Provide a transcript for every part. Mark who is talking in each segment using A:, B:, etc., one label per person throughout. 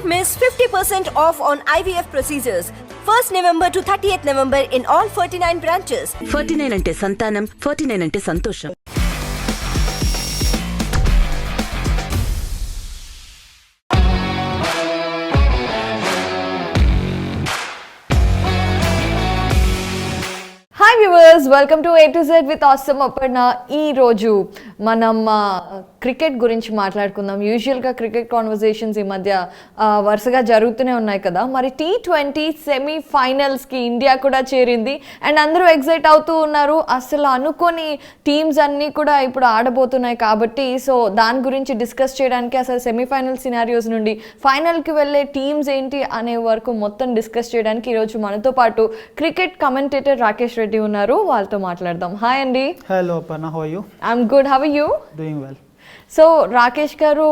A: Don't miss 50% off on IVF procedures. 1st November to 30th November in all 49 branches.
B: 49 అంటే సంతానం, 49 అంటే సంతోషం.
C: Hi viewers, welcome to A-Z with Awesome Aparna. ఈ రోజు మనం cricket గురించి మాట్లాడుకుందాం. యూజువల్గా క్రికెట్ కాన్వర్జేషన్స్ ఈ మధ్య వరుసగా జరుగుతూనే ఉన్నాయి కదా. మరి T20 సెమీఫైనల్స్కి ఇండియా కూడా చేరింది అండ్ అందరూ ఎగ్జైట్ అవుతూ ఉన్నారు. అసలు అనుకోని టీమ్స్ అన్నీ కూడా ఇప్పుడు ఆడబోతున్నాయి కాబట్టి సో దాని గురించి డిస్కస్ చేయడానికి, అసలు సెమీఫైనల్ సినారియోస్ నుండి ఫైనల్కి వెళ్ళే టీమ్స్ ఏంటి అనే వరకు మొత్తం డిస్కస్ చేయడానికి ఈరోజు మనతో పాటు క్రికెట్ కమెంటేటర్ రాకేష్ రెడ్డి ఉన్నారు. వాళ్ళతో మాట్లాడదాం. హాయ్ అండి.
D: Hello Aparna, how are you?
C: I'm good, how are you?
D: Doing well.
C: So Rakesh garu,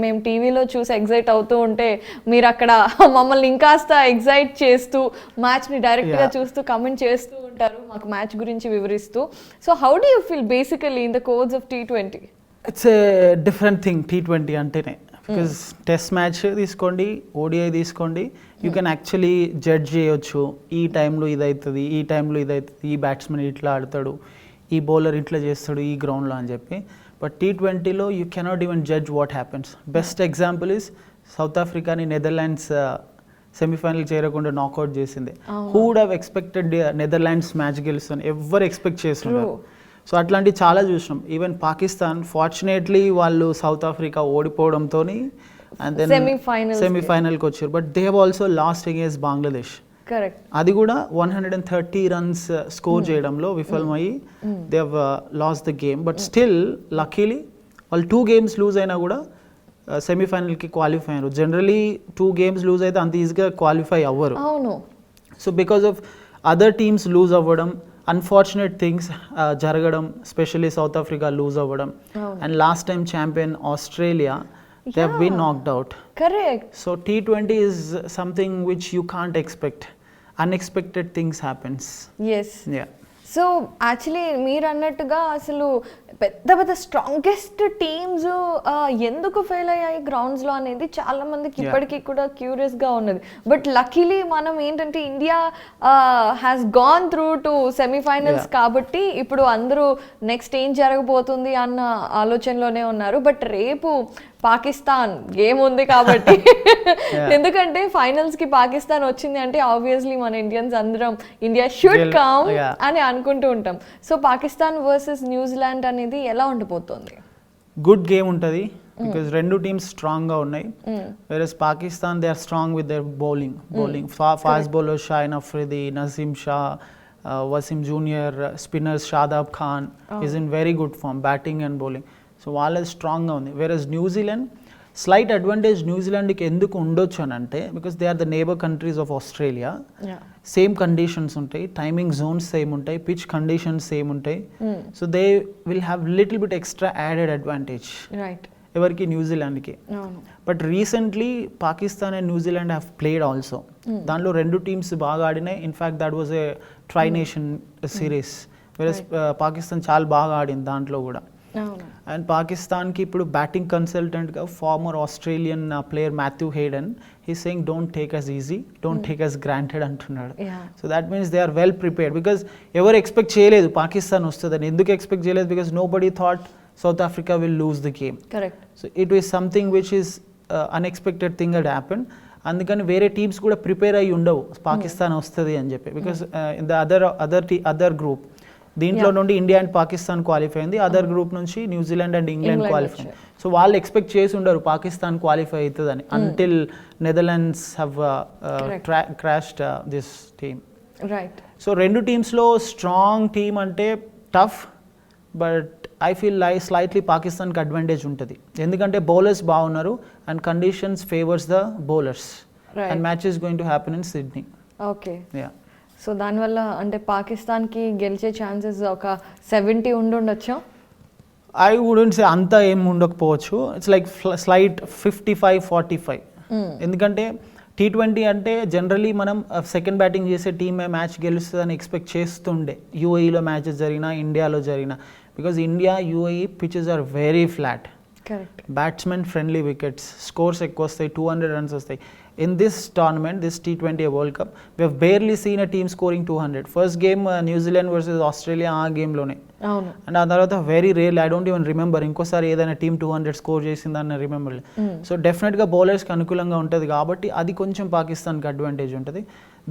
C: మేము టీవీలో చూసి ఎగ్జైట్ అవుతూ ఉంటే మీరు అక్కడ మమ్మల్ని ఇంకాస్త ఎగ్జైట్ చేస్తూ మ్యాచ్ని డైరెక్ట్గా చూస్తూ కమెంట్ చేస్తూ ఉంటారు, మాకు మ్యాచ్ గురించి వివరిస్తూ. So how do you feel basically in the course of T20?
D: It's a different thing T20 అంటేనే. బికాజ్ టెస్ట్ మ్యాచ్ తీసుకోండి, ODI తీసుకోండి, యూ కెన్ యాక్చువల్లీ జడ్జ్ చేయొచ్చు. ఈ టైంలో ఇది అవుతుంది, ఈ టైంలో ఇది అవుతుంది, ఈ బ్యాట్స్మెన్ ఇట్లా ఆడతాడు, ఈ బౌలర్ ఇట్లా చేస్తాడు ఈ గ్రౌండ్లో అని చెప్పి. బట్ T20లో you cannot even judge what happens. Best example is south ఆఫ్రికాని నెదర్లాండ్స్ సెమీఫైనల్ చేరకుండా నాకౌట్ చేసింది. Who would have expected Netherlands match గెలుస్తుంది? ఎవరు ఎక్స్పెక్ట్ చేస్తున్నారు? సో అట్లాంటివి చాలా చూసినాం. ఈవెన్ పాకిస్తాన్ ఫార్చునేట్లీ వాళ్ళు సౌత్ ఆఫ్రికా ఓడిపోవడంతో అండ్ దెన్ సెమీఫైనల్కి వచ్చారు. But they have also lost against Bangladesh.
C: Correct.
D: అది కూడా 130 రన్స్ స్కోర్ చేయడంలో విఫలమయ్యి they have lost the game. But still luckily వాళ్ళు 2 games లూజ్ అయినా కూడా సెమీఫైనల్కి క్వాలిఫై అయ్యారు. జనరలీ 2 games లూజ్ అయితే అంత ఈజీగా క్వాలిఫై అవ్వరు.
C: అవును.
D: So because of other teams lose అవ్వడం, అన్ఫార్చునేట్ థింగ్స్ జరగడం, స్పెషల్లీ సౌత్ ఆఫ్రికా లూజ్ అవ్వడం, and last time champion Australia, they have been knocked out.
C: Correct.
D: So T20 is something which you can't expect. Unexpected things happens.
C: Yes.
D: Yeah.
C: So actually మీరు అన్నట్టుగా అసలు పెద్ద పెద్ద strongest teams ఎందుకు fail అయ్యాయి గ్రౌండ్స్లో అనేది చాలా మందికి ఇప్పటికీ కూడా క్యూరియస్గా ఉన్నది. బట్ లక్కీలీ మనం ఏంటంటే India has gone through to semifinals కాబట్టి ఇప్పుడు అందరూ నెక్స్ట్ ఏం జరగబోతుంది అన్న ఆలోచనలోనే ఉన్నారు. బట్ రేపు పాకిస్తాన్ గేమ్ ఉంది కాబట్టి ఎందుకంటే ఫైనల్స్ కి పాకిస్తాన్ వచ్చింది అంటే ఆబ్వియస్లీ మన ఇండియన్స్ అందరం ఇండియా షుడ్ కమ్ అని అనుకుంటూ ఉంటాం. సో పాకిస్తాన్ వర్సెస్ న్యూజిలాండ్ అనేది ఎలా ఉండబోతోంది?
D: గుడ్ గేమ్ ఉంటుంది బికాజ్ రెండు టీమ్స్ స్ట్రాంగ్ గా ఉన్నాయి. Versus Pakistan they are strong with their bowling fast bowler Shaheen Afridi, Naseem Shah, Wasim junior, spinners Shadab Khan is in very good form batting and bowling. So వాళ్ళది స్ట్రాంగ్గా ఉంది. వేరస్ న్యూజిలాండ్ స్లైట్ అడ్వాంటేజ్ న్యూజిలాండ్కి ఎందుకు ఉండొచ్చు అని అంటే because they are the neighbour countries of Australia. Same conditions ఉంటాయి, timing zones same ఉంటాయి, పిచ్ కండిషన్స్ సేమ్ ఉంటాయి. So they will have little bit extra added advantage ఎవరికి? న్యూజిలాండ్కి. But recently Pakistan and New Zealand have played also. దాంట్లో రెండు టీమ్స్ బాగా ఆడినాయి. In fact that was a tri nation series. Versus Pakistan చాలా బాగా ఆడింది దాంట్లో కూడా. అండ్ పాకిస్తాన్కి ఇప్పుడు బ్యాటింగ్ కన్సల్టెంట్గా former Australian player Matthew Hayden he saying don't take us easy, don't take us granted అంటున్నాడు. So that means they are well prepared. Because ఎవరు ఎక్స్పెక్ట్ చేయలేదు పాకిస్తాన్ వస్తుందని. ఎందుకు ఎక్స్పెక్ట్ చేయలేదు? Because nobody thought South Africa will lose the game. So it is something which is unexpected thing that happen. అందుకని వేరే teams కూడా prepare అయ్యి ఉండవు పాకిస్తాన్ వస్తుంది అని చెప్పి. Because in the other group దీంట్లో నుండి ఇండియా అండ్ పాకిస్తాన్ క్వాలిఫై అయింది, అదర్ గ్రూప్ నుంచి New Zealand and England qualify. So వాళ్ళు ఎక్స్పెక్ట్ చేసి ఉండరు పాకిస్తాన్ క్వాలిఫై అవుతుందని until Netherlands have crashed this team. So రెండు టీమ్స్లో స్ట్రాంగ్ టీమ్ అంటే tough. But I feel slightly పాకిస్తాన్కి అడ్వాంటేజ్ ఉంటుంది ఎందుకంటే బౌలర్స్ బాగున్నారు and conditions favours the bowlers and match is going to happen in Sydney.
C: Okay. So దానివల్ల అంటే పాకిస్తాన్కి గెలిచే ఛాన్సెస్ ఒక 70 ఉండొచ్చా?
D: ఐ వుడెంట్ సే అంత ఏం ఉండకపోవచ్చు. It's like slight 55-45. ఎందుకంటే T20 అంటే జనరలీ మనం సెకండ్ బ్యాటింగ్ చేసే టీమే మ్యాచ్ గెలుస్తుందని ఎక్స్పెక్ట్ చేస్తుండే. యూఏఈలో మ్యాచెస్ జరిగినా, ఇండియాలో జరిగినా. Because India, UAE pitches are very flat.
C: Correct.
D: Batsmen friendly wickets, scores ఎక్కువ వస్తాయి, 200 రన్స్ వస్తాయి. In this tournament, this T20 World Cup, we have barely seen a team scoring 200. First game New Zealand versus Australia ఆ గేమ్లోనే,
C: అవును.
D: And ఆ తర్వాత very rare, I don't even remember ఇంకోసారి ఏదైనా team 200 score చేసిందని రిమెంబర్. సో డెఫినెట్గా బౌలర్స్కి అనుకూలంగా ఉంటుంది కాబట్టి అది కొంచెం పాకిస్తాన్కి అడ్వాంటేజ్ ఉంటుంది.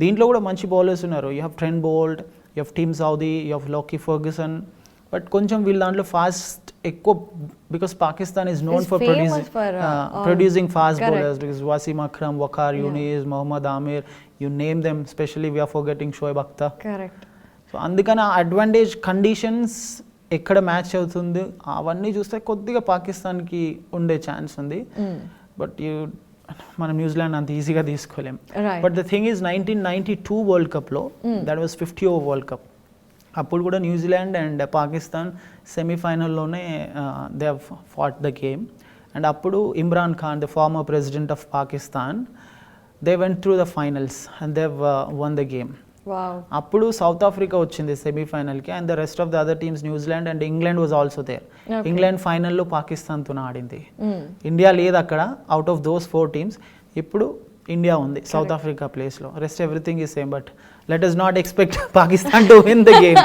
D: దీంట్లో కూడా మంచి బౌలర్స్ ఉన్నారు. You have Trent Boult, you have Tim Southee, you have Lockie Ferguson. But కొంచెం వీళ్ళ దాంట్లో ఫాస్ట్ ఎక్కువ, because Pakistan is known for producing fast bowlers, because Wasim Akram, Waqar Younis, Mohammad Amir, you name them, specially we're forgetting Shoaib Akhtar.
C: Correct.
D: So అందుకని ఆ advantage conditions ఎక్కడ match అవుతుంది అవన్నీ చూస్తే కొద్దిగా పాకిస్తాన్కి ఉండే ఛాన్స్ ఉంది. బట్ మనం న్యూజిలాండ్ అంత ఈజీగా తీసుకోలేం. But the thing is 1992 world కప్లో, that was 50 over world cup, అప్పుడు కూడా న్యూజిలాండ్ అండ్ పాకిస్తాన్ సెమీఫైనల్లోనే they have fought the game. And అప్పుడు Imran Khan, the former president of Pakistan, they went through the finals and they won the game. అప్పుడు South Africa వచ్చింది సెమీఫైనల్కి, and the rest of the other teams, New Zealand and England was also there. England ఫైనల్లో పాకిస్తాన్తో ఆడింది. India లేదు అక్కడ. Out of those 4 teams ఇప్పుడు India ఉంది సౌత్ ఆఫ్రికా ప్లేస్లో. Rest everything is same, but let us not expect Pakistan to win the game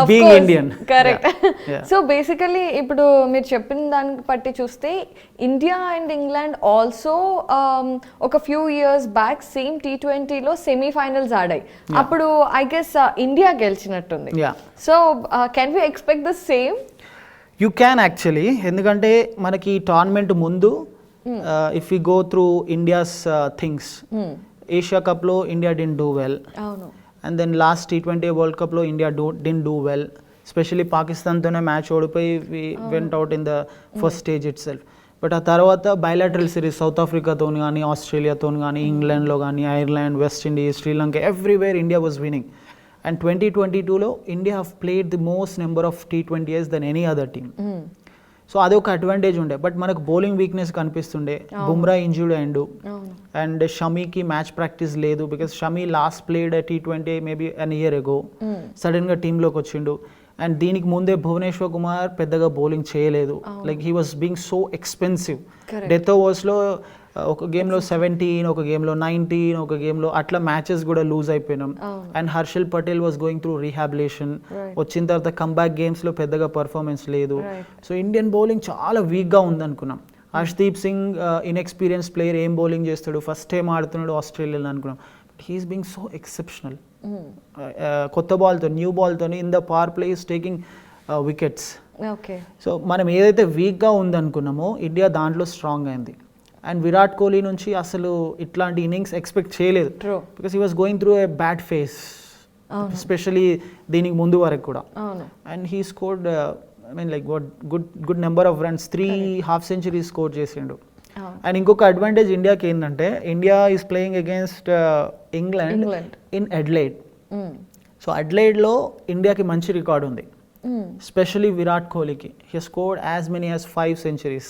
D: being course, Indian.
C: Correct. Yeah. So basically ఇప్పుడు మీరు చెప్పిన దాన్ని బట్టి చూస్తే ఇండియా అండ్ ఇంగ్లాండ్ ఆల్సో ఒక few years back same T20 లో semifinals ఆడాయి. అప్పుడు ఐ గెస్ ఇండియా గెలిచినట్టుంది. So can we expect the same?
D: You can actually, ఎందుకంటే మనకి టోర్నమెంట్ ముందు if you go through India's things, Asia కప్లో ఇండియా డిడ్ంట్ డూ వెల్.
C: అవును.
D: And then last T20 world కప్లో India didn't do well, specially పాకిస్తాన్తోనే match ఓడిపోయి we went out in the first stage it self. But ఆ తర్వాత bilateral series south ఆఫ్రికాతో కానీ, ఆస్ట్రేలియాతో కానీ, ఇంగ్లాండ్లో కానీ, Ireland, West Indies, Sri Lanka, everywhere India was winning. And 2022లో India have played the most number of T20s then any other team. So అది ఒక advantage ఉండే. బట్ మనకు బౌలింగ్ వీక్నెస్ కనిపిస్తుండే. బుమ్రా ఇంజూర్డ్ అయ్యిండు, అండ్ షమీకి మ్యాచ్ ప్రాక్టీస్ లేదు, because Shami last played T20 maybe an year ago. సడన్గా టీంలోకి వచ్చిండు. అండ్ దీనికి ముందే భువనేశ్వర్ కుమార్ పెద్దగా బౌలింగ్ చేయలేదు. Like he was being so expensive. Death ఓవర్స్లో ఒక గేమ్లో 17, ఒక గేమ్లో 19, ఒక గేమ్లో అట్లా మ్యాచెస్ కూడా లూజ్ అయిపోయినాం. And Harshal Patel was going through rehabilitation. వచ్చిన తర్వాత కంబ్యాక్ గేమ్స్లో పెద్దగా పర్ఫార్మెన్స్ లేదు. సో ఇండియన్ బౌలింగ్ చాలా వీక్గా ఉందనుకున్నాం. హర్షదీప్ సింగ్ ఇన్ఎక్స్పీరియన్స్ ప్లేయర్, ఏం బౌలింగ్ చేస్తాడు, ఫస్ట్ టైం ఆడుతున్నాడు ఆస్ట్రేలియాలో అనుకున్నాం. But he's being so exceptional. కొత్త బాల్తో, న్యూ బాల్తో in the power play is taking wickets. So మనం ఏదైతే వీక్గా ఉందనుకున్నామో ఇండియా దాంట్లో స్ట్రాంగ్ అయింది. అండ్ విరాట్ కోహ్లీ నుంచి అసలు ఇట్లాంటి ఇన్నింగ్స్ ఎక్స్పెక్ట్ చేయలేదు, because he was going through a bad phase, especially దీనికి ముందు వరకు కూడా. And he scored I mean like good number of runs, 3 half centuries score చేసిండు. అండ్ ఇంకొక అడ్వాంటేజ్ ఇండియాకి ఏంటంటే, India is playing against England in Adelaide. So అడ్లైడ్లో ఇండియాకి మంచి రికార్డ్ ఉంది, స్పెషలీ విరాట్ కోహ్లీకి. He scored as many as 5 centuries.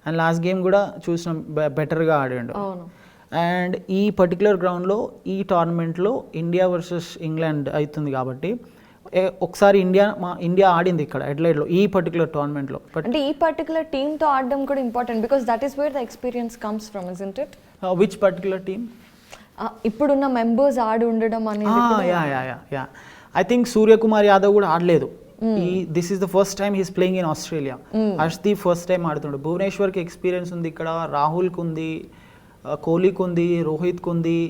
D: And last game కూడా చూసినాం, బెటర్గా ఆడాడు. అండ్ ఈ పర్టికులర్ గ్రౌండ్లో ఈ టోర్నమెంట్లో ఇండియా వర్సెస్ ఇంగ్లాండ్ అవుతుంది కాబట్టి ఒకసారి ఇండియా ఆడింది ఇక్కడ అడ్లైడ్లో ఈ పర్టికులర్ టోర్నమెంట్లో. బట్
C: అంటే ఈ పర్టికులర్ టీమ్తో ఆడడం కూడా important, because that is where the experience comes from, isn't it?
D: Which particular team?
C: ఇప్పుడున్న మెంబర్స్ ఆడి ఉండడం అనేది.
D: Yeah I think Suryakumar Yadav కూడా ఆడలేదు. This is the first time he's playing in Australia. Harshdeep first time ఆడుతున్నాడు. భువనేశ్వర్కి ఎక్స్పీరియన్స్ ఉంది ఇక్కడ, రాహుల్కి ఉంది, కోహ్లీకి ఉంది, రోహిత్కి ఉంది,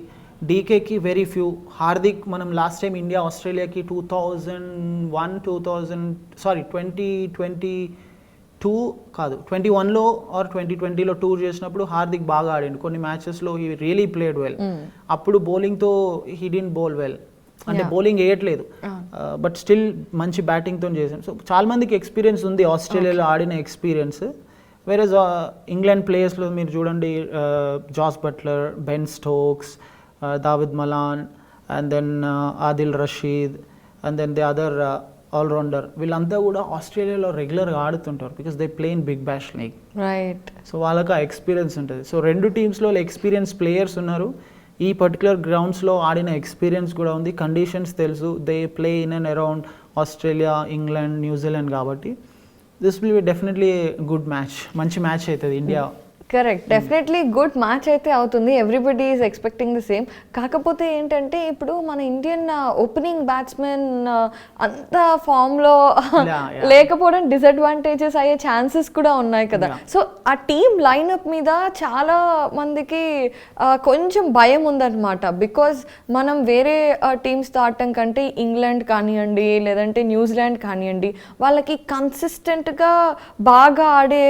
D: డీకేకి వెరీ ఫ్యూ. హార్దిక్ మనం లాస్ట్ టైం ఇండియా ఆస్ట్రేలియాకి 2021లో ఆర్ 2020లో టూర్ చేసినప్పుడు హార్దిక్ బాగా ఆడిండు. కొన్ని మ్యాచెస్లో హీ రియలీ ప్లేడ్ వెల్. అప్పుడు బౌలింగ్తో హీ డిడ్ంట్ బౌల్ వెల్, అంటే బౌలింగ్ వేయట్లేదు, బట్ స్టిల్ మంచి బ్యాటింగ్తో చేశాను. సో చాలా మందికి ఎక్స్పీరియన్స్ ఉంది ఆస్ట్రేలియాలో ఆడిన ఎక్స్పీరియన్స్. వేరేజ్ ఇంగ్లాండ్ ప్లేయర్స్లో మీరు చూడండి, Jos Buttler, Ben Stokes, Dawid Malan, and then Adil Rashid, and then the other allrounder, వీళ్ళంతా కూడా ఆస్ట్రేలియాలో రెగ్యులర్గా ఆడుతుంటారు, because they play in Big Bash League.
C: Right. So
D: వాళ్ళకి ఆ ఎక్స్పీరియన్స్ ఉంటుంది. సో రెండు టీమ్స్లో ఎక్స్పీరియన్స్ ప్లేయర్స్ ఉన్నారు. ఈ పర్టికులర్ గ్రౌండ్స్లో ఆడిన ఎక్స్పీరియన్స్ కూడా ఉంది, కండిషన్స్ తెలుసు. They play in and around Australia, England, New Zealand కాబట్టి this will be definitely good match, మంచి మ్యాచ్ అవుతుంది India.
C: Correct, definitely good match అయితే అవుతుంది. Everybody is expecting the same. కాకపోతే ఏంటంటే ఇప్పుడు మన ఇండియన్ ఓపెనింగ్ బ్యాట్స్మెన్ అంత ఫామ్లో లేకపోవడం డిసడ్వాంటేజెస్ అయ్యే ఛాన్సెస్ కూడా ఉన్నాయి కదా. సో ఆ టీమ్ లైనప్ మీద చాలా మందికి కొంచెం భయం ఉందన్నమాట. బికాజ్ మనం వేరే టీమ్స్తో ఆడటం కంటే ఇంగ్లాండ్ కానివ్వండి లేదంటే న్యూజిలాండ్ కానివ్వండి వాళ్ళకి కన్సిస్టెంట్గా బాగా ఆడే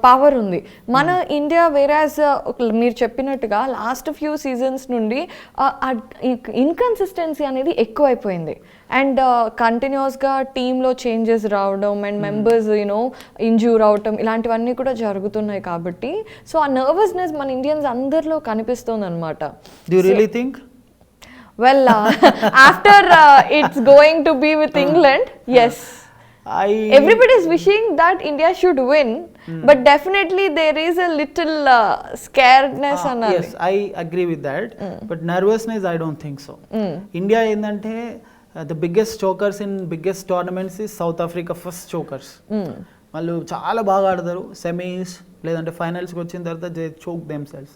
C: పవర్ ఉంది. మన ఇండియా వేరాజ్ మీరు చెప్పినట్టుగా లాస్ట్ ఫ్యూ సీజన్స్ నుండి ఇన్కన్సిస్టెన్సీ అనేది ఎక్కువైపోయింది. అండ్ కంటిన్యూస్గా టీంలో చేంజెస్ రావడం అండ్ మెంబర్స్ ఇంజ్యూర్ అవటం ఇలాంటివన్నీ కూడా జరుగుతున్నాయి. కాబట్టి సో ఆ నర్వస్నెస్ మన ఇండియన్స్ అందరిలో కనిపిస్తుంది అనమాట.
D: Do you really think?
C: Well, after it's going to be with England, yes. Everybody is wishing that India should win, but definitely there is a little scaredness.
D: Yes, I agree with that. But nervousness, I don't think so. India ఏంటంటే the biggest chokers in biggest tournaments is South Africa first chokers. వాళ్ళు చాలా బాగా ఆడతారు. Semis లేదంటే ఫైనల్స్కి వచ్చిన తర్వాత they choke themselves.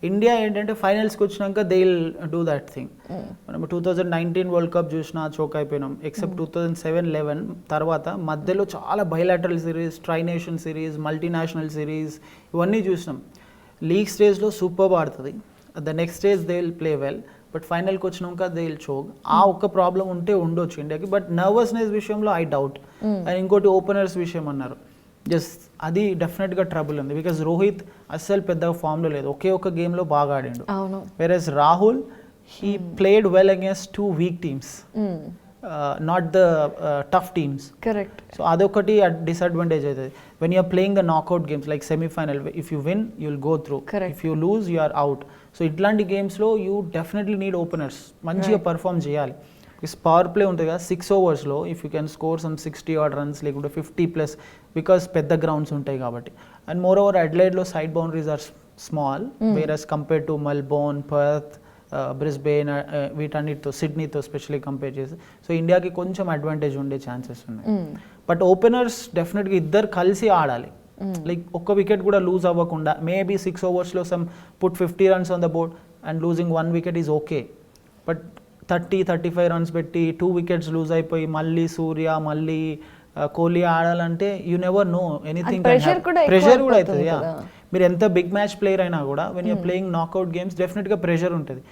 D: India ఏంటంటే ఫైనల్స్కి వచ్చినాక they will do that thing. మనం 2019 వరల్డ్ కప్ చూసినా చోక్ అయిపోయినాం. ఎక్సెప్ట్ 2007-11 తర్వాత మధ్యలో చాలా bilateral series, trination series, multinational series ఇవన్నీ చూసినాం. లీగ్ స్టేజ్లో సూపర్ ఆడుతుంది. The next stage they will play well, but ఫైనల్కి వచ్చినాక దే విల్ చోక్. ఆ ఒక్క ప్రాబ్లం ఉంటే ఉండొచ్చు ఇండియాకి. బట్ నర్వస్నెస్ విషయంలో ఐ డౌట్. అండ్ ఇంకోటి ఓపెనర్స్ విషయం అన్నారు, జస్ట్ అది డెఫినెట్గా ట్రబుల్ ఉంది. బికాజ్ రోహిత్ అస్సలు పెద్దగా ఫామ్లో లేదు, ఒకే ఒక గేమ్లో బాగా ఆడిండు. Versus Rahul he played well against 2 weak teams, not the tough teams.
C: Correct.
D: So అదొకటి డిసడ్వాంటేజ్ అవుతుంది. When you're playing the knockout games like semifinal, if you win you will go through, if you lose you are out. So ఇట్లాంటి గేమ్స్లో you definitely need openers మంచిగా perform చేయాలి. Power play ఉంటుంది కదా 6 ఓవర్స్లో, if you can score some 60 odd runs లేకుంటే 50+, because పెద్ద grounds ఉంటాయి కాబట్టి. అండ్ మోర్ ఓవర్ అడ్లైడ్లో side boundaries are small, versus compare to Melbourne, Perth, Brisbane వీటన్నిటితో, సిడ్నీతో స్పెషల్లీ కంపేర్ చేసి. సో ఇండియాకి కొంచెం అడ్వాంటేజ్ ఉండే ఛాన్సెస్ ఉన్నాయి. బట్ ఓపెనర్స్ డెఫినెట్గా ఇద్దరు కలిసి ఆడాలి. లైక్ ఒక్క వికెట్ కూడా లూజ్ అవ్వకుండా, మేబీ 6 ఓవర్స్లో some put 50 runs on the board and losing 1 wicket is okay. But 30-35 runs పెట్టి 2 wickets లూజ్ అయిపోయి మళ్ళీ సూర్య మళ్ళీ కోహ్లీ ఆడాలంటే you never know anything. Pressure కూడా అవుతుంది. మీరు ఎంత బిగ్ మ్యాచ్ ప్లేయర్ అయినా కూడా when you're playing knockout games డెఫినెట్గా ప్రెషర్ ఉంటుంది.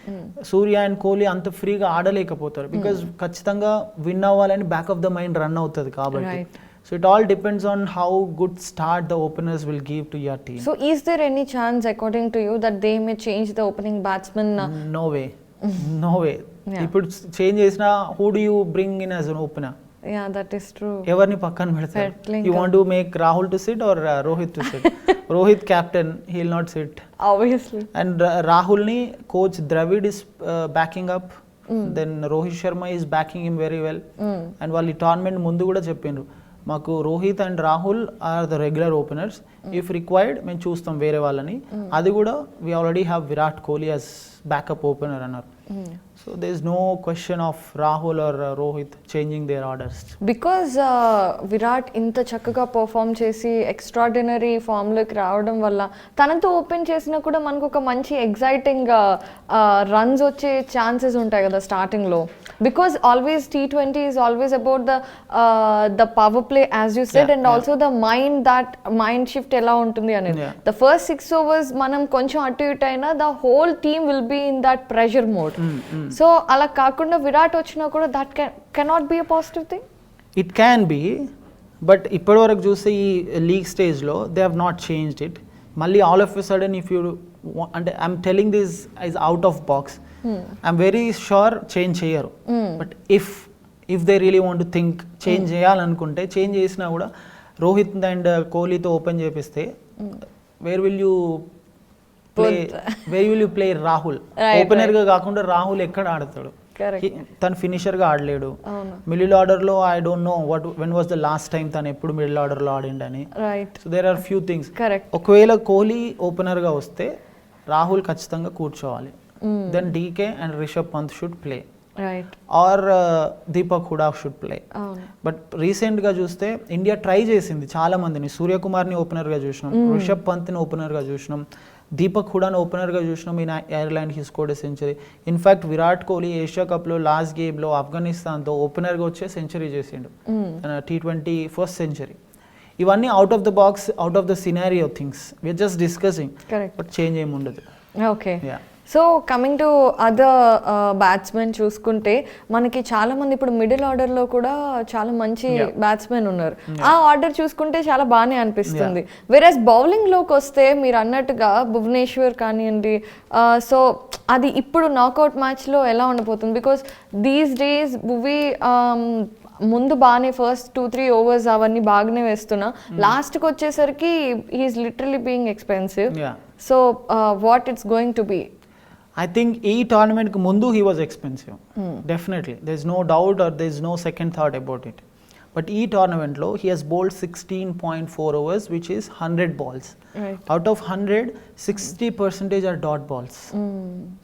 D: సూర్య అండ్ కోహ్లీ అంత ఫ్రీగా ఆడలేకపోతారు బికాజ్ ఖచ్చితంగా విన్ అవ్వాలని back of the mind run అవుతుంది కాబట్టి. So it all depends on how good start the openers will give to your team.
C: So is there any chance according to you that they may change the opening batsman?
D: No way. No way. ఇప్పుడు change చేసినా who do you bring in as an opener?
C: Yeah, that is true.
D: ఎవరిని పక్కన పెడతారు? You want to make Rahul to sit or Rohit to sit? Rohit captain, he will not sit.
C: Obviously.
D: And Rahul ni coach Dravid is backing up. Then Rohit Sharma is backing him very well. And వాళ్ళు tournament ముందు కూడా చెప్పిండ్రు, మాకు Rohit and Rahul are the regular openers, if required మేము చూస్తాం వేరే వాళ్ళని. అది కూడా we already have Virat Kohli as backup opener అన్నారు. So there is no question of Rahul or Rohit changing their orders.
C: Because Virat ఇంత చక్కగా పర్ఫామ్ చేసి ఎక్స్ట్రాడినరీ ఫామ్లోకి రావడం వల్ల తనతో ఓపెన్ చేసినా కూడా మనకు ఒక మంచి ఎగ్జైటింగ్ రన్స్ వచ్చే ఛాన్సెస్ ఉంటాయి కదా స్టార్టింగ్లో. Because always T20 is always about the power play as you said, and also the mind shift ఎలా ఉంటుంది అనేది. The first 6 overs మనం కొంచెం అటు ఇటు అయినా the whole team will be in that pressure mode. So అలా కాకుండా విరాట్ వచ్చినా కూడా that cannot be a positive thing.
D: It can be, but ఇప్పటివరకు చూస్తే ఈ లీగ్ స్టేజ్లో they have not changed it. మళ్ళీ all of a sudden if you అంటే I'm telling this is out of box, I'm very sure change చేయరు. But if they really want to think change చేయాలనుకుంటే change చేసినా కూడా Rohit and కోహ్లీతో open చేపిస్తే where will you play Rahul? Opener గా కాకుండా రాహుల్ ఎక్కడ ఆడతాడు? తను ఫినిషర్ గా ఆడలేడు. మిడిల్ ఆర్డర్ లో I don't know when was the last time తను ఎప్పుడు మిడిల్ ఆర్డర్ లో ఆడిండని. So there are few things. ఒకవేళ కోహ్లీ ఓపెనర్ గా వస్తే రాహుల్ ఖచ్చితంగా కూర్చోవాలి. Then DK and Rishabh Pant should play.
C: Right
D: or Deepak Hooda should play. But రీసెంట్గా చూస్తే ఇండియా ట్రై చేసింది చాలా మందిని. సూర్యకుమార్ని ఓపెనర్గా చూసినాం, రిషబ్ పంత్ని ఓపెనర్గా చూసినాం, దీపక్ హుడాను ఓపెనర్గా చూసినాం. In Ireland he scored century. In fact Virat Kohli Asia కప్లో లాస్ట్ గేమ్లో ఆఫ్ఘనిస్తాన్తో ఓపెనర్గా వచ్చే సెంచరీ చేసిండు, T20 ఫస్ట్ సెంచరీ. ఇవన్నీ out of the box, out of the scenario things we're just discussing, but change ఏమి ఉండదు.
C: Okay, so coming to other batsmen చూసుకుంటే మనకి చాలా మంది ఇప్పుడు మిడిల్ ఆర్డర్లో కూడా చాలా మంచి బ్యాట్స్మెన్ ఉన్నారు. ఆ ఆర్డర్ చూసుకుంటే చాలా బాగానే అనిపిస్తుంది. వెరస్ బౌలింగ్లోకి వస్తే మీరు అన్నట్టుగా భువనేశ్వర్ కానివ్వండి, సో అది ఇప్పుడు నాకౌట్ మ్యాచ్లో ఎలా ఉండబోతుంది? బికాస్ దీస్ డేస్ భువి ముందు బాగానే ఫస్ట్ 2-3 overs అవన్నీ బాగానే వేస్తున్నా, లాస్ట్కి వచ్చేసరికి he's literally being expensive. So what it's going to be?
D: I think ఈ టోర్నమెంట్కి ముందు he was expensive. Definitely. There's no doubt or there's no second thought about it. But ఈ టోర్నమెంట్లో he has bowled 16.4 overs, which is 100 balls.
C: Right.
D: Out of 100, 60% are dot balls.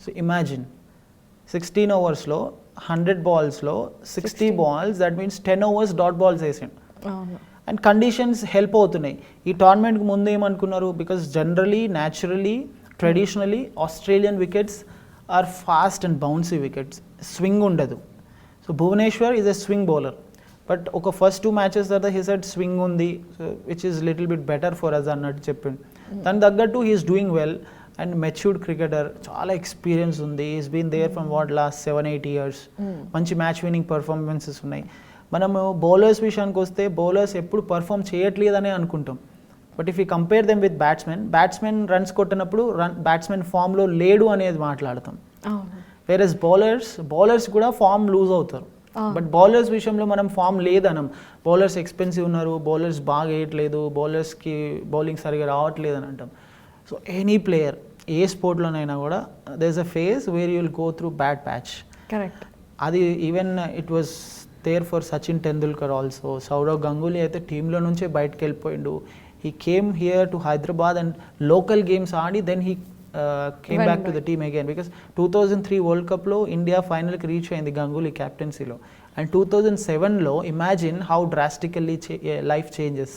D: So imagine, 16 oversలో 100 ballsలో 60 balls, that means 10 overs dot balls వేసిండు. And conditions help అవుతున్నాయి. ఈ టోర్నమెంట్కి ముందు ఏమనుకున్నారు, because generally naturally traditionally Australian wickets are fast and bouncy wickets, swing ఉండదు. So Bhuvneshwar is a swing bowler, but ఒక ఫస్ట్ 2 matches తర్వాత హీ సెడ్ స్వింగ్ ఉంది, so which is little bit better for us అన్నట్టు చెప్పిండు. దాని తగ్గట్టు he's doing well and matured cricketer, చాలా experience ఉంది. Is been there from last 7-8 years. మంచి మ్యాచ్ విన్నింగ్ పర్ఫార్మెన్సెస్ ఉన్నాయి. మనము బౌలర్స్ విషయానికి వస్తే బౌలర్స్ ఎప్పుడు పర్ఫామ్ చేయట్లేదనే అనుకుంటాం, but if you compare them with batsmen runs కొట్టినప్పుడు బ్యాట్స్మెన్ ఫామ్లో లేడు అనేది మాట్లాడతాం. వేరస్ బౌలర్స్ కూడా ఫామ్ లూజ్ అవుతారు, బట్ బౌలర్స్ విషయంలో మనం ఫామ్ లేదనం. బౌలర్స్ ఎక్స్పెన్సివ్ ఉన్నారు, బౌలర్స్ బాగా వేయట్లేదు, బౌలర్స్కి బౌలింగ్ సరిగా రావట్లేదు అని అంటాం. సో ఎనీ ప్లేయర్ ఏ స్పోర్ట్లోనైనా కూడా there is a phase where you will go through bad patch.
C: Correct.
D: అది even it was there for Sachin Tendulkar also. Sourav Ganguly అయితే టీంలో నుంచే బయటకు వెళ్ళిపోయిండు. He came here to Hyderabad and local games aadi, then he came back to the team again, because 2003 World Cup lo India final ki reach ayindi Ganguly captaincy lo, and 2007 lo imagine how drastically life changes.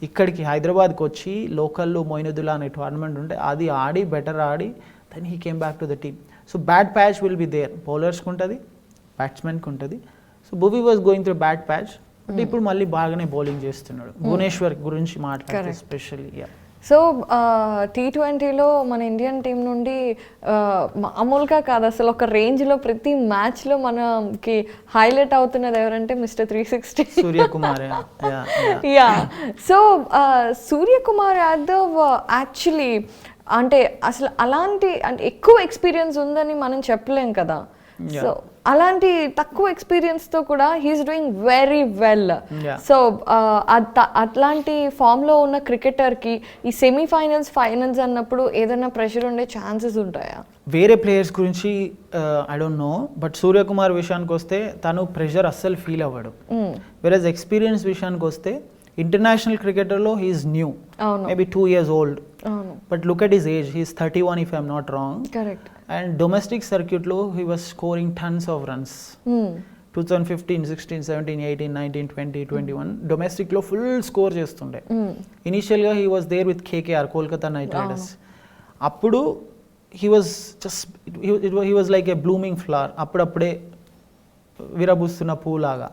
D: ikkadiki Hyderabad ki vachi local lo Moinuddinla ane tournament unte adi aadi better aadi, then he came back to the team. So bad patch will be there, bowlers ku untadi, batsmen ku untadi. So Bhuvi was going through a bad patch, but ఇప్పుడు మళ్ళీ బాగానే bowling చేస్తున్నాడు. భువనేశ్వర్ గురించి మాట్లాడితే especially.
C: So T20లో మన Indian team నుండి మామూలుగా కాదు అసలు ఒక రేంజ్లో ప్రతి మ్యాచ్లో మనకి హైలైట్ అవుతున్నది ఎవరంటే mister 360
D: Suryakumar.
C: Yeah, so Suryakumar Yadav actually అంటే అసలు అలాంటి అంటే ఎక్కువ ఎక్స్పీరియన్స్ ఉందని మనం చెప్పలేం కదా. సో అలాంటి తక్కువ ఎక్స్పీరియన్స్తో కూడా he's doing very well. So అట్లాంటి ఫామ్లో ఉన్న క్రికెటర్కి ఈ సెమీఫైనల్స్ ఫైనల్స్ అన్నప్పుడు ఏదైనా ప్రెషర్ ఉండే ఛాన్సెస్ ఉంటాయా?
D: వేరే ప్లేయర్స్ గురించి I don't no, but Suryakumar విషయానికి వస్తే తను ప్రెషర్ అస్సలు ఫీల్ అవ్వడు. వేరే ఎక్స్పీరియన్స్ విషయానికి వస్తే ఇంటర్నేషనల్ క్రికెటర్లో he's new, maybe 2 years old, but look at his age, he's 31 if I'm not wrong.
C: Correct.
D: And domestic circuit lo he was scoring tons of runs. 2015, 16, 17, 18, 19, 20, 21 domestic lo full score chestunde. Initially he was there with KKR, Kolkata Knight Riders. Appudu he was just he was like a blooming flower. Appude virabustuna poolaga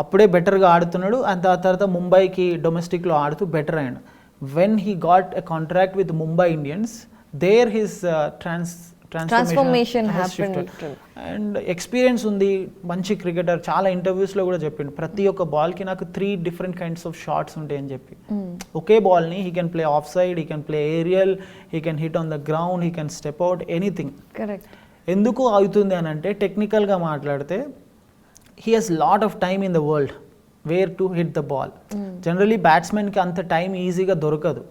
D: అప్పుడే బెటర్గా ఆడుతున్నాడు. And ఆ తర్వాత ముంబైకి డొమెస్టిక్లో ఆడుతూ better అయ్యాడు. When he got a contract with Mumbai Indians, there his transformation and experience ఉంది. మంచి క్రికెటర్. చాలా ఇంటర్వ్యూస్లో కూడా చెప్పిండు ప్రతి ఒక్క బాల్కి నాకు 3 different kinds of షాట్స్ ఉంటాయని చెప్పి. ఒకే బాల్ని he can play off side, he can play aerial, he can hit on the ground, he can step out, anything. ఎందుకు అవుతుంది అని అంటే టెక్నికల్గా మాట్లాడితే he has lot of time in the world where to hit the ball. Generally batsman ki anta time easy ga dorukadu.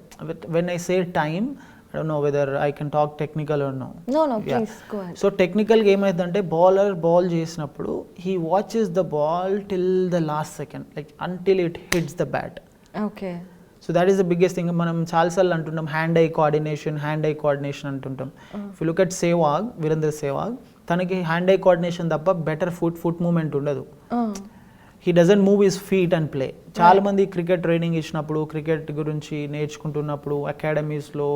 D: When I say time, I don't know whether I can talk technical or no.
C: No, please go ahead.
D: So technical game aydante bowler ball chesinappudu he watches the ball till the last second, like until it hits the bat.
C: Okay.
D: So that is the biggest thing. మనం చాలాసార్లు అంటుంటాం hand I coordination అంటుంటాం. If you look at Sehwag, Virendra Sehwag, తనకి hand I coordination తప్ప better foot moment ఉండదు. He doesn't move his feet and play. చాలా మంది cricket training ఇచ్చినప్పుడు, క్రికెట్ గురించి నేర్చుకుంటున్నప్పుడు అకాడమీస్లో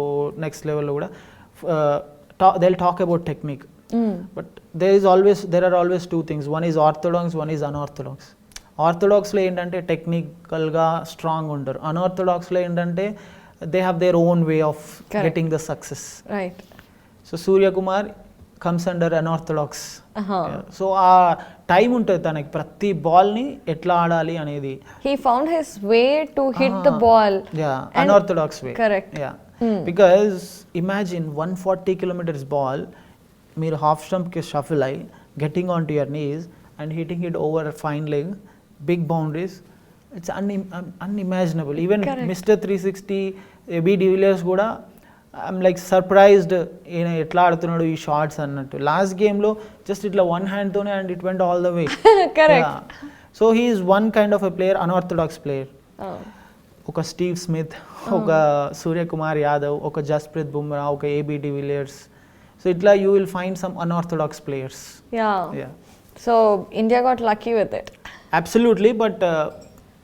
D: నెక్స్ట్ లెవెల్లో కూడా they will talk about technique. But there are always two things. One is orthodox, one is unorthodox. ఆర్థోడాక్స్లో ఏంటంటే టెక్నికల్గా స్ట్రాంగ్ ఉంటారు. అన్ఆర్థోడాక్స్లో ఏంటంటే they have their own way of getting the success.
C: Right.
D: So Suryakumar comes under unorthodox. So ఆ time ఉంటుంది తనకి ప్రతి బాల్ని ఎట్లా ఆడాలి అనేది.
C: He found his way to hit the ball.
D: Unorthodox way.
C: Correct.
D: Because imagine 140 kilometers ball మీరు half స్టంప్కి షఫిల్ అయ్యి getting on to your knees and hitting it over fine leg, big boundaries. It's unimaginable. Even mister 360 AB de Villiers కూడా I'm like surprised ఈయన ఎట్లా ఆడుతున్నాడు ఈ shots అన్నట్టు. Last గేమ్లో జస్ట్ ఇట్లా వన్ హ్యాండ్తోనే and it went all the way. So he is one kind of a player, unorthodox player. ఒక స్టీవ్ స్మిత్, ఒక సూర్యకుమార్ యాదవ్, ఒక జస్ప్రీత్ బుమ్రా, ఒక AB de Villiers. సో ఇట్లా you will find some unorthodox players.
C: So India got lucky with it.
D: Absolutely. But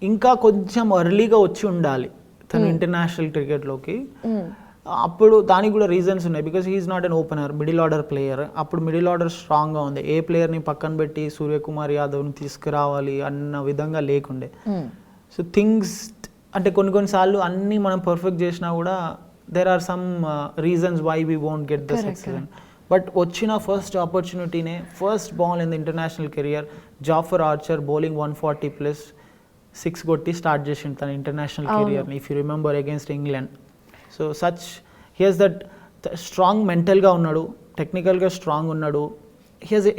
D: ఇంకా కొంచెం ఎర్లీగా వచ్చి ఉండాలి తను ఇంటర్నేషనల్ క్రికెట్లోకి. అప్పుడు దానికి కూడా రీజన్స్ ఉన్నాయి. Because he's not an opener, middle order player. అప్పుడు మిడిల్ ఆర్డర్ స్ట్రాంగ్గా ఉంది. ఏ ప్లేయర్ని పక్కన పెట్టి సూర్యకుమార్ యాదవ్ని తీసుకురావాలి అన్న విధంగా లేకుండే. సో థింగ్స్ అంటే కొన్నిసార్లు అన్నీ మనం పర్ఫెక్ట్ చేసినా కూడా there are some reasons why we won't get the success. But వచ్చిన ఫస్ట్ ఆపర్చునిటీనే, first ball in the international career, Jofra Archer bowling 140 plus 6 కొట్టి స్టార్ట్ చేసిండు తన ఇంటర్నేషనల్ కెరియర్ని, if you remember, against England. So such he he's that strong, మెంటల్గా ఉన్నాడు, టెక్నికల్గా strong ఉన్నాడు.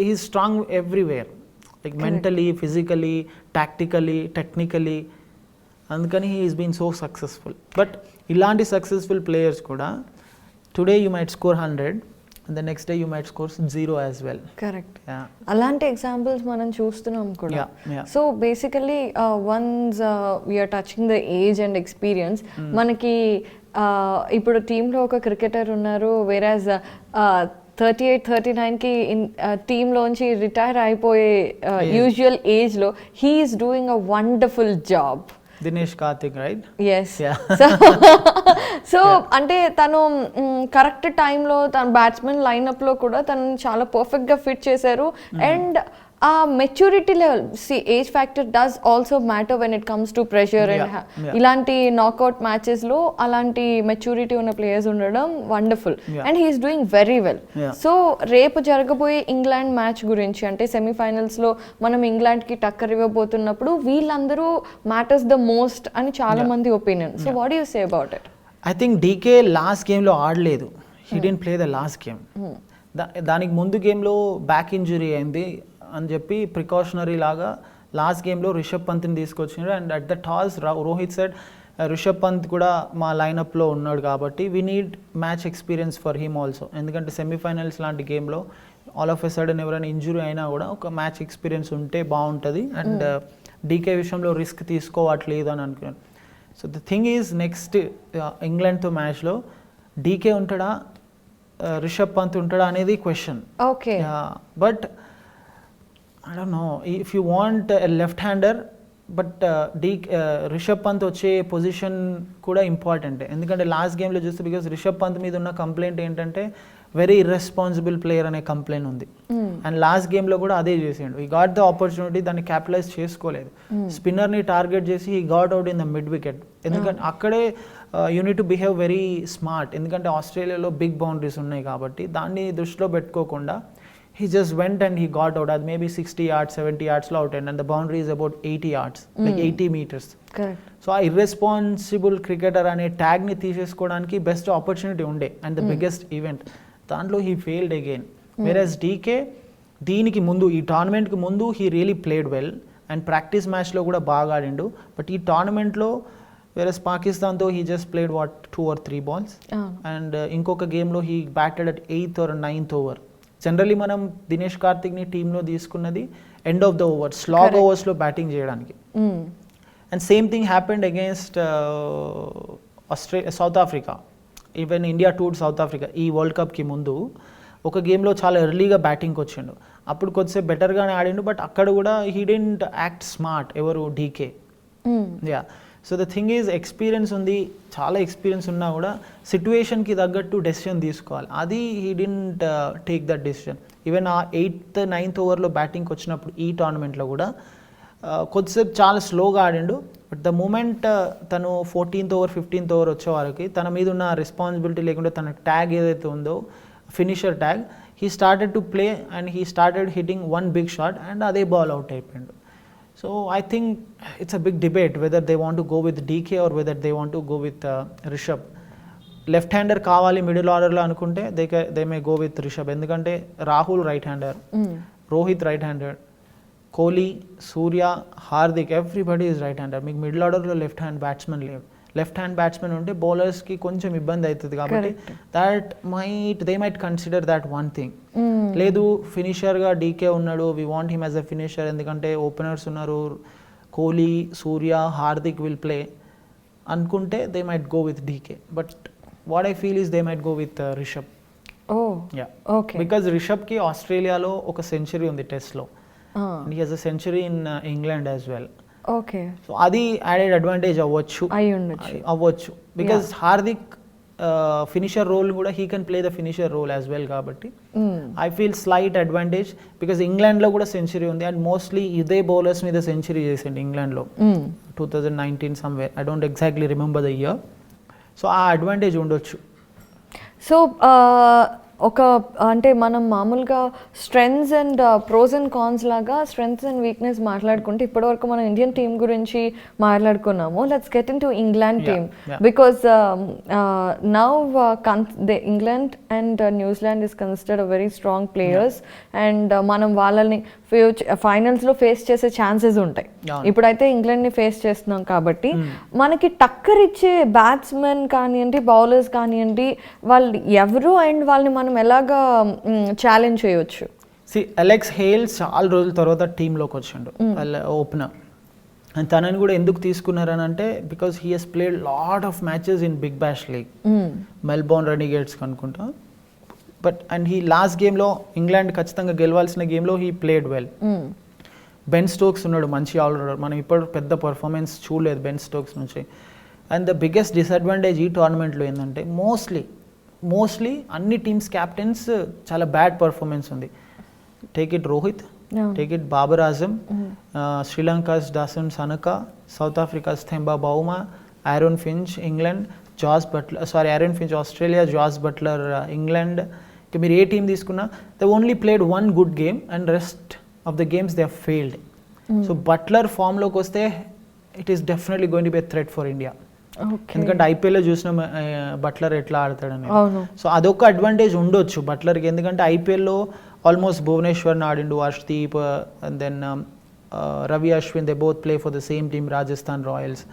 D: He strong everywhere, like mentally, physically, tactically, technically. అందుకని he is been so successful. But ఇలాంటి సక్సెస్ఫుల్ ప్లేయర్స్ కూడా today you might score 100 and the next day you might score 0 as well.
C: Correct. అలాంటి examples మనం చూస్తున్నాం కూడా. So basically once we're touching the age and experience, మనకి ఇప్పుడు టీంలో ఒక క్రికెటర్ ఉన్నారు, వేరాజ్ 38-39కి టీంలోంచి రిటైర్ అయిపోయే యూజువల్ ఏజ్లో he is doing a wonderful job.
D: Dinesh Karthik, right?
C: Yes. So అంటే తను కరెక్ట్ టైంలో తన బ్యాట్స్మెన్ లైనప్లో కూడా తను చాలా పర్ఫెక్ట్గా ఫిట్ చేశారు. అండ్ ఆ maturity level, age factor does also matter when it comes to pressure. And ఇలాంటి నాకౌట్ మ్యాచెస్లో అలాంటి మెచ్యూరిటీ ఉన్న ప్లేయర్స్ ఉండడం wonderful. And he's doing very well. So రేపు జరగబోయే ఇంగ్లాండ్ మ్యాచ్ గురించి, అంటే సెమీఫైనల్స్లో మనం ఇంగ్లాండ్కి టక్కర్ ఇవ్వబోతున్నప్పుడు వీళ్ళందరూ మ్యాటర్స్ ద మోస్ట్ అని చాలా మంది opinion. So what you say about it?
D: I think DK last గేమ్లో ఆడలేదు. He didn't play the last game. దానికి ముందు గేమ్లో బ్యాక్ ఇంజురీ అయింది అని చెప్పి ప్రికాషనరీ లాగా లాస్ట్ గేమ్లో రిషబ్ పంత్ని తీసుకొచ్చినారు. And at the toss Rohit said Rishabh Pant కూడా మా లైనప్లో ఉన్నాడు కాబట్టి we need match experience for him also. ఎందుకంటే సెమీఫైనల్స్ లాంటి గేమ్లో ఆల్ ఆఫ్ ఎ సడన్ ఎవరైనా ఇంజురీ అయినా కూడా ఒక మ్యాచ్ ఎక్స్పీరియన్స్ ఉంటే బాగుంటుంది. అండ్ డీకే విషయంలో రిస్క్ తీసుకోవట్లేదు అని అనుకున్నాను. So the thing is next ఇంగ్లాండ్తో మ్యాచ్లో డీకే ఉంటాడా, రిషబ్ పంత్ ఉంటాడా అనేది question.
C: Okay.
D: But I don't know, if you want a left-hander, but Rishabh Pant వచ్చే పొజిషన్ కూడా ఇంపార్టెంట్. ఎందుకంటే లాస్ట్ గేమ్లో చూస్తే, బికాస్ రిషబ్ పంత్ మీద ఉన్న కంప్లైంట్ ఏంటంటే వెరీ ఇర్రెస్పాన్సిబుల్ ప్లేయర్ అనే కంప్లైంట్ ఉంది. అండ్ లాస్ట్ గేమ్లో కూడా అదే చేసిండు. ఈ గాట్ ద ఆపర్చునిటీ, దాన్ని క్యాపిటలైజ్ చేసుకోలేదు. స్పిన్నర్ని టార్గెట్ చేసి ఈ got out in the mid wicket. ఎందుకంటే అక్కడే you need to behave very smart. ఎందుకంటే ఆస్ట్రేలియాలో బిగ్ బౌండరీస్ ఉన్నాయి కాబట్టి దాన్ని దృష్టిలో పెట్టుకోకుండా he just went and he got out at maybe 60 yards, 70 yards out, and the boundary is about 80 yards, like 80 meters.
C: Correct.
D: So a irresponsible cricketer ane tag ni teeseskodaniki best opportunity unde, and the biggest event dantlo he failed again. Whereas DK deeniki mundu, ee tournament ki mundu he really played well and practice match lo kuda baga adindu. But ee tournament lo, whereas Pakistan though he just played 2 or 3 balls, and inkoka game lo he batted at 8th or 9th over. Generally మనం దినేష్ కార్తిక్ని టీంలో తీసుకున్నది end of the over, slog ఓవర్స్లో batting చేయడానికి. And same thing happened against South Africa. Even India tour South Africa ఈ world కప్కి ముందు ఒక గేమ్లో చాలా ఎర్లీగా బ్యాటింగ్కి వచ్చిండు, అప్పుడు కొద్దిసేపు బెటర్గానే ఆడిండు, బట్ అక్కడ కూడా హీ డెంట్ యాక్ట్ స్మార్ట్. ఎవరు DK. Yeah, so the thing is experience ఉంది, చాలా ఎక్స్పీరియన్స్ ఉన్నా కూడా సిచ్యువేషన్కి తగ్గట్టు డెసిషన్ తీసుకోవాలి. అది he didn't take that decision. Even ఆ 8th 9th ఓవర్లో బ్యాటింగ్కి వచ్చినప్పుడు ఈ టోర్నమెంట్లో కూడా కొద్దిసేపు చాలా స్లోగా ఆడిండు. బట్ ద మూమెంట్ తను 14th ఓవర్ 15th ఓవర్ వచ్చే వరకు తన మీద ఉన్న రెస్పాన్సిబిలిటీ లేకుంటే తన ట్యాగ్ ఏదైతే ఉందో finisher tag, he started to play and he started hitting one big shot and అదే బాల్ అవుట్ అయిపోయిండు. So I think it's a big debate whether they want to go with DK or whether they want to go with Rishab. Left hander కావాలి middle ఆర్డర్లో అనుకుంటే they may go with Rishabh. ఎందుకంటే Rahul right hander, Rohit right hander, Kohli, Surya, Hardik, everybody is right hander. మీకు middle ఆర్డర్లో left hand batsmen లేవు. Left hand batsmen ఉంటే బౌలర్స్కి కొంచెం ఇబ్బంది అవుతుంది. కాబట్టి they might consider that one thing. లేదు ఫినిషర్గా డీకే ఉన్నాడు, we want him as a finisher, ఎందుకంటే ఓపెనర్స్ ఉన్నారు, కోహ్లీ, సూర్య, హార్దిక్ విల్ ప్లే అనుకుంటే they might go with DK. But what I feel is they might go with Rishabh. Because రిషబ్కి ఆస్ట్రేలియాలో ఒక century ఉంది టెస్ట్లో, and he has a century in England as well.
C: Okay,
D: so అది added advantage అవ్వచ్చు. Because Hardik finisher role కూడా he can play the finisher role as well. కాబట్టి I feel slight advantage. Because ఇంగ్లాండ్లో కూడా సెంచరీ ఉంది and mostly ఇదే bowlers మీద సెంచరీ చేసిండు ఇంగ్లాండ్లో 2019 somewhere, I don't exactly remember the year. So ఆ అడ్వాంటేజ్ ఉండొచ్చు.
C: సో ఒక అంటే మనం మామూలుగా strengths and pros and cons లాగా స్ట్రెంగ్స్ అండ్ వీక్నెస్ మాట్లాడుకుంటే ఇప్పటివరకు మనం ఇండియన్ టీమ్ గురించి మాట్లాడుకున్నాము. Let's get in to England team because now England and New Zealand is considered a very strong players and మనం వాళ్ళని ఫైనల్స్లో ఫేస్ చేసే ఛాన్సెస్ ఉంటాయి. ఇప్పుడైతే ఇంగ్లాండ్ని ఫేస్ చేస్తున్నాం కాబట్టి మనకి టక్కర్ ఇచ్చే బ్యాట్స్మెన్ కానివ్వండి, బౌలర్స్ కానివ్వండి, వాళ్ళు ఎవరు అండ్ వాళ్ళని మనం ఎలాగా ఛాలెంజ్ చేయొచ్చు?
D: అలెక్స్ హేల్స్ చాలా రోజుల తర్వాత టీంలోకి వచ్చిండు ఓపెనర్. అండ్ తనని కూడా ఎందుకు తీసుకున్నారని అంటే because he has played lot of matches in Big Bash League, Melbourne Renegades అనుకుంటా. బట్ అండ్ హీ లాస్ట్ గేమ్లో ఇంగ్లాండ్ ఖచ్చితంగా గెలవాల్సిన గేమ్లో he played well. Ben Stokes ఉన్నాడు మంచి ఆల్రౌండర్, మనం ఇప్పుడు పెద్ద పర్ఫార్మెన్స్ చూడలేదు బెన్ స్టోక్స్ నుంచి. అండ్ ద బిగ్గెస్ట్ డిసడ్వాంటేజ్ ఈ టోర్నమెంట్లో ఏంటంటే మోస్ట్లీ అన్ని టీమ్స్ క్యాప్టెన్స్ చాలా బ్యాడ్ పర్ఫార్మెన్స్ ఉంది. Take it Rohit, take it Babar Azam, Sri Lanka's Dasun Shanaka, South Africa's థెంబా Bavuma, Aaron Finch England, Aaron Finch Australia, Jos Buttler England. ఇక మీరు ఏ టీం తీసుకున్నా they only played one good game and rest of the games they have failed. So Buttler ఫామ్లోకి వస్తే it is definitely going to be a threat for India. ఎందుకంటే ఐపీఎల్లో చూసిన Buttler ఎట్లా ఆడతాడని. సో అదొక అడ్వాంటేజ్ ఉండొచ్చు బట్లర్కి, ఎందుకంటే ఐపీఎల్లో ఆల్మోస్ట్ భువనేశ్వర్ని ఆడిండు, Harshdeep and then Ravi Ashwin, they both play for the same team Rajasthan Royals.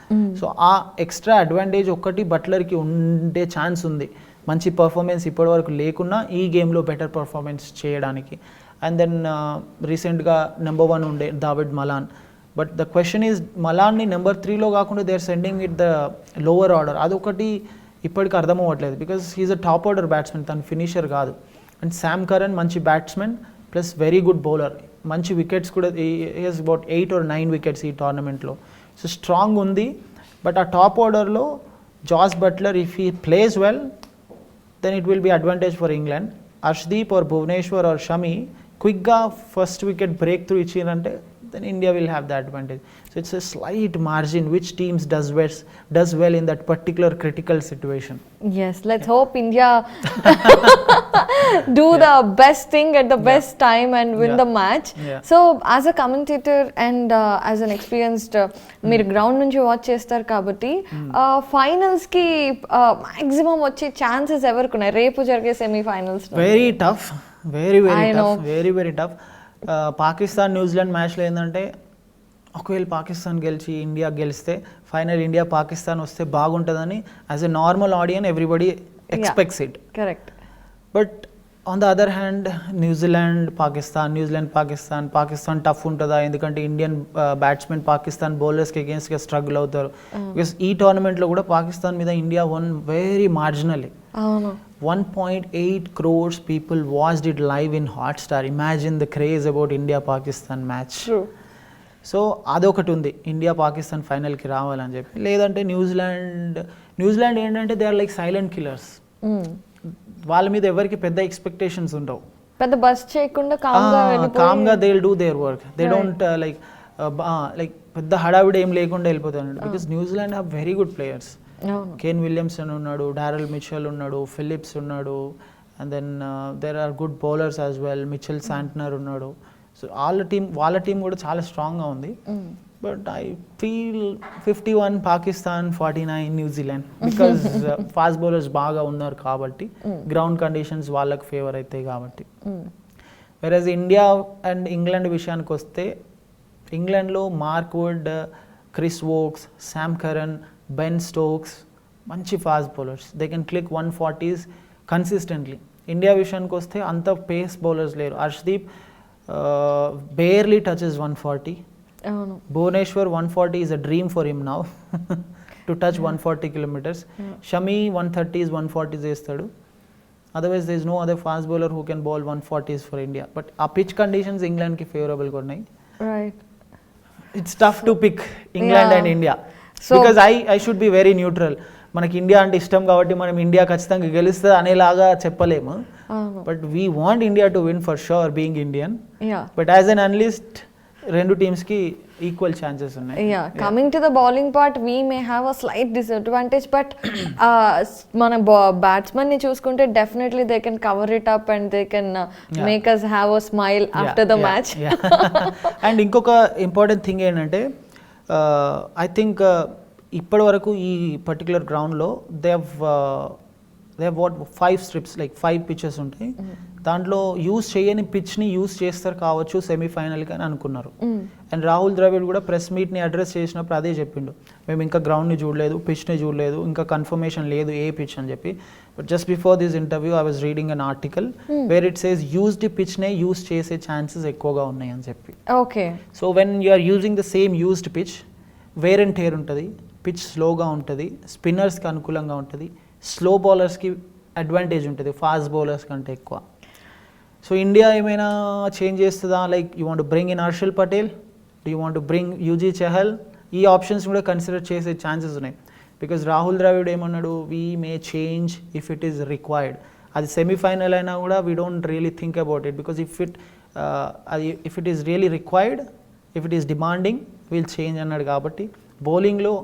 D: So ఆ ఎక్స్ట్రా అడ్వాంటేజ్ ఒక్కటి బట్లర్కి ఉండే ఛాన్స్ ఉంది, మంచి పర్ఫార్మెన్స్ ఇప్పటి వరకు లేకున్నా ఈ గేమ్లో బెటర్ పర్ఫార్మెన్స్ చేయడానికి. అండ్ దెన్ రీసెంట్గా నెంబర్ 1 ఉండే Dawid Malan. But the question is మలాన్ని నెంబర్ 3లో కాకుండా they are sending it the lower order. అదొకటి ఇప్పటికి అర్థం అవ్వట్లేదు because he is a top order batsmen, తను ఫినిషర్ కాదు. అండ్ శామ్ కరన్ మంచి batsmen plus very good bowler, మంచి వికెట్స్ కూడా, హీస్ అబౌట్ 8 or 9 వికెట్స్ ఈ టోర్నమెంట్లో. సో స్ట్రాంగ్ ఉంది. బట్ ఆ టాప్ ఆర్డర్లో Jos Buttler if he plays well then it will be advantage for England. Arshdeep or Bhuvneshwar or Shami క్విక్గా first wicket breakthrough ఇచ్చిందంటే then India will have the advantage. So it's a slight margin which teams does well in that particular critical situation.
C: Yes, let's hope India do the best thing at the best time and win the match. So as a commentator and as an experienced మీరు ground నుంచి watch చేస్తారు కాబట్టి finals కి maximum వచ్చే chances ఎవరికి ఉన్నాయి రేపు జరిగే semifinals?
D: Very tough, very tough. Pakistan New Zealand మ్యాచ్లో ఏంటంటే ఒకవేళ పాకిస్తాన్ గెలిచి ఇండియా గెలిస్తే ఫైనల్ ఇండియా పాకిస్తాన్ వస్తే బాగుంటుందని as a normal audience everybody expects it.
C: Correct.
D: But on the other hand New Zealand Pakistan tough ఉంటుందా, ఎందుకంటే ఇండియన్ బ్యాట్స్మెన్ పాకిస్తాన్ బౌలర్స్కి అగేన్స్ట్గా స్ట్రగుల్ అవుతారు. బికాస్ ఈ టోర్నమెంట్లో కూడా పాకిస్తాన్ మీద India one very marginally. 1.8 crores people watched it live in Hotstar. Imagine the craze about India-Pakistan match.
C: True.
D: So అదొకటి ఉంది, India Pakistan ఫైనల్కి రావాలని చెప్పి. లేదంటే న్యూజిలాండ్ ఏంటంటే they are like silent killers. వాళ్ళ మీద ఎవరికి పెద్ద ఎక్స్పెక్టేషన్స్ ఉండవు,
C: పెద్ద బస్ చేయకుండా
D: కామ్గా they will do their work. They don't like పెద్ద హడావిడి ఏం లేకుండా వెళ్ళిపోతారు. Because New Zealand have very good players. Kane Williamson ఉన్నాడు, డారెల్ మిచెల్ ఉన్నాడు, ఫిలిప్స్ ఉన్నాడు, and then there are good bowlers as well. Mitchell Santner ఉన్నాడు. సో వాళ్ళ టీం కూడా చాలా స్ట్రాంగ్గా ఉంది. But I feel 51 Pakistan, 49 New Zealand. Because fast bowlers బాగా ఉన్నారు కాబట్టి, గ్రౌండ్ కండిషన్స్ వాళ్ళకి ఫేవర్ అవుతాయి కాబట్టి. వెరస్ ఇండియా అండ్ ఇంగ్లాండ్ విషయానికి వస్తే, ఇంగ్లాండ్లో Mark Wood, Chris Woakes, Sam Curran, Ben Stokes మంచి fast bowlers. They can click 140s consistently. India విషయానికి వస్తే అంత పేస్ బౌలర్స్ లేరు. Harshdeep barely touches 140. Bhuvaneshwar 140 is a dream for him now to touch 140 kilometers. Shami 130s 140s చేస్తాడు. Otherwise there is no other fast bowler who can bowl 140s for India. But ఆ pitch conditions England కి favorable గా ఉన్నాయి. Right. It's tough to pick England and India. So because I should be very neutral. మనకి India అంటే ఇష్టం కాబట్టి మనం India ఖచ్చితంగా గెలుస్తుంది అనేలాగా చెప్పలేము. But we want India to win for sure, being Indian. But as an analyst రెండు టీమ్స్కి ఈక్వల్ ఛాన్సెస్ ఉన్నాయి.
C: Coming to the bowling part, we may have a slight disadvantage. But మన బ్యాట్స్మెన్ ని చూసుకుంటే definitely they can cover it up and they can make us have a smile after the match.
D: And ఇంకొక important thing ఏంటంటే, I think ఇప్పటి వరకు ఈ particular గ్రౌండ్లో they have what 5 strips, like 5 pitches ఉంటాయి. దాంట్లో యూజ్ చేయని పిచ్ని యూజ్ చేస్తారు కావచ్చు సెమీఫైనల్కి అని అనుకున్నారు. అండ్ రాహుల్ ద్రవిడ్ కూడా ప్రెస్ మీట్ని అడ్రస్ చేసినప్పుడు అదే చెప్పిండు, మేము ఇంకా గ్రౌండ్ని చూడలేదు, పిచ్ని చూడలేదు, ఇంకా కన్ఫర్మేషన్ లేదు ఏ పిచ్ అని చెప్పి. But just before this interview I was reading an article where it says used పిచ్నే యూజ్ చేసే ఛాన్సెస్ ఎక్కువగా ఉన్నాయి అని చెప్పి.
C: Okay.
D: So when you are using the same used pitch, wear and tear ఉంటుంది, పిచ్ స్లోగా ఉంటుంది, స్పిన్నర్స్కి అనుకూలంగా ఉంటుంది, స్లో బౌలర్స్కి అడ్వాంటేజ్ ఉంటుంది ఫాస్ట్ బౌలర్స్ కంటే ఎక్కువ. సో ఇండియా ఏమైనా చేంజ్ చేస్తుందా, like you want bring in Harshal Patel, do you want bring UG Chahal, ఈ ఆప్షన్స్ కూడా కన్సిడర్ చేసే ఛాన్సెస్ ఉన్నాయి. బికాజ్ రాహుల్ ద్రావిడ్ ఏమన్నాడు, we may change if it is required. అది సెమీఫైనల్ అయినా కూడా we don't really think about it, because if it is really required, if it is demanding, will change అన్నాడు. కాబట్టి బౌలింగ్లో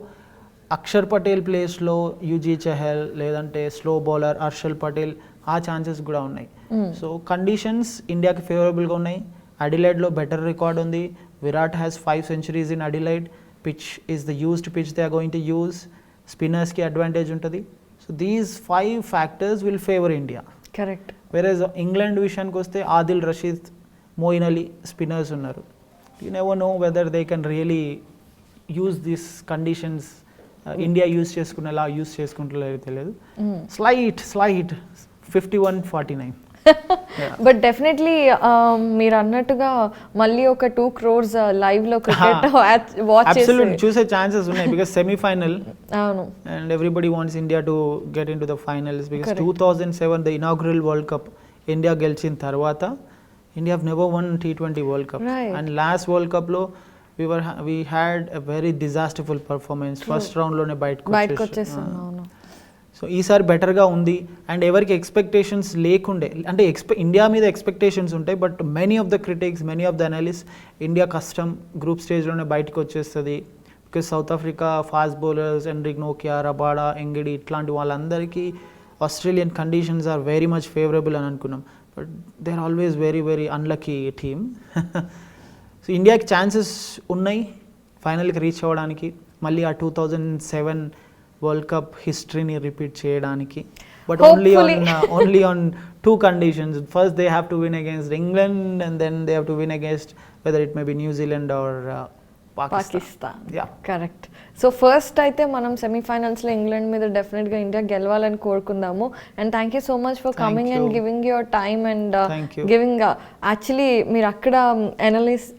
D: అక్షర్ పటేల్ ప్లేస్లో యూజీ చహల్, లేదంటే స్లో బౌలర్ హర్షల్ పటేల్, ఆ ఛాన్సెస్ కూడా ఉన్నాయి. సో కండిషన్స్ ఇండియాకి ఫేవరబుల్గా ఉన్నాయి. అడిలైడ్లో బెటర్ రికార్డ్ ఉంది. Virat has 5 centuries in Adelaide. Pitch is the used pitch they are going to use. స్పిన్నర్స్కి అడ్వాంటేజ్ ఉంటుంది. So these 5 factors will favour India.
C: Correct.
D: వేరేజ్ ఇంగ్లాండ్ విషయానికి వస్తే ఆదిల్ రషీద్, మోయిన్ అలీ స్పిన్నర్స్ ఉన్నారు. You never know whether they can really use these conditions. India use చేసుకునేలా use చేసుకుంటలేదు తెలియదు. Slight 51-49.
C: But definitely మీరు అన్నట్టుగా మళ్ళీ ఒక 2 crores లైవ్ లో క్రికెట్ వాచ్
D: చూసే ఛాన్సెస్ ఉన్నాయి. బికాస్ సెమీఫైనల్, అవును, and everybody wants India to get into the finals. Because 2007 the inaugural World Cup India గెలిచిన తర్వాత India have never won T20 World Cup. And last World కప్లో we had a very disasterful performance. First రౌండ్లోనే బయటకు వచ్చేసాం. So ఈసారి బెటర్గా ఉంది. And ఎవరికి ఎక్స్పెక్టేషన్స్ లేకుండే, అంటే ఇండియా మీద ఎక్స్పెక్టేషన్స్ ఉంటాయి, but many of the critics, many of the analyst, India కష్టం గ్రూప్ స్టేజ్లోనే బయటకు వచ్చేస్తుంది. Because South Africa fast bowlers, Anrich నోకియా, రబాడా, ఎంగిడి, ఇట్లాంటి వాళ్ళందరికీ Australian conditions are very much favourable అని అనుకున్నాం. But they are always very very unlucky team. So ఇండియాకి ఛాన్సెస్ ఉన్నాయి ఫైనల్కి రీచ్ అవ్వడానికి, మళ్ళీ ఆ 2007 వరల్డ్ కప్ హిస్టరీని రిపీట్ చేయడానికి. But only on 2 conditions. First they have to win against England, and then they have to win against whether it may be New Zealand or
C: Pakistan.
D: Yeah.
C: Correct. So first అయితే మనం సెమీఫైనల్స్లో England మీద డెఫినెట్గా India గెలవాలని కోరుకుందాము. And thank you so much for coming and giving your time and giving actually మీరు అక్కడ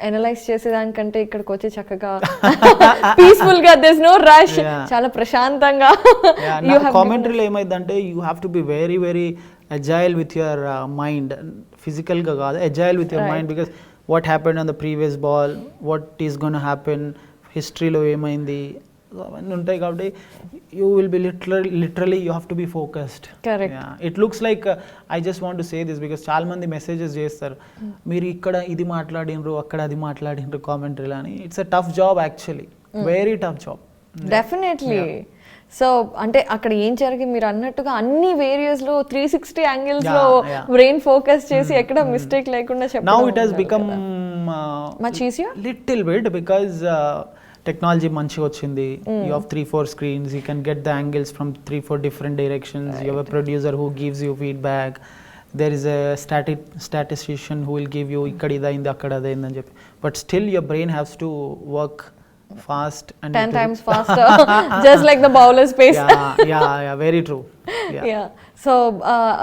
C: analyse చేసేదానికంటే ఇక్కడికి వచ్చి చక్కగా పీస్ఫుల్గా దిస్ నో రష్, చాలా ప్రశాంతంగా.
D: కామెంటరీలో ఏమైందంటే you have to be very very agile with your mind, ఫిజికల్గా కాదు, agile with your mind, because what happened on the previous ball, what is going to happen, historyలో ఏమైంది అవన్నీ ఉంటాయి. కాబట్టి you will be literally you have to be focused.
C: Correct.
D: Yeah. It looks like I just want to say this because చాలా మంది messages చేస్తారు, మీరు ఇక్కడ ఇది మాట్లాడినరు అక్కడ అది మాట్లాడినరు కామెంటరీలో అని. It's a tough job actually, very tough job.
C: Definitely. So అంటే అక్కడ ఏం జరిగి మీరు అన్నట్టుగా అన్ని వేరియస్ లో 360 యాంగిల్స్ లో బ్రెయిన్ ఫోకస్ చేసి ఎక్కడ మిస్టేక్ లేకుండా చెప్పడం.
D: Now it has become
C: much easier
D: little bit because technology మంచిగా వచ్చింది. You have 3-4 screens, you can get the angles from 3-4 different directions. You have a producer who gives you feedback. There is a statistician who will give you ఇక్కడ ఇదైంది అక్కడ అదైంది అని చెప్పి. But still your brain has to work fast and
C: 10 times faster just like the bowler's pace.
D: yeah very true.
C: Yeah. So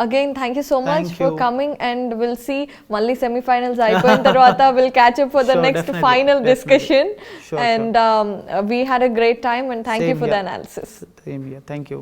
C: again thank you so much for coming and we'll see malli semi-finals అయిపోయిన తర్వాత we'll catch up for the next final discussion. And we had a great time and thank you for the analysis.
D: Same here. Thank you.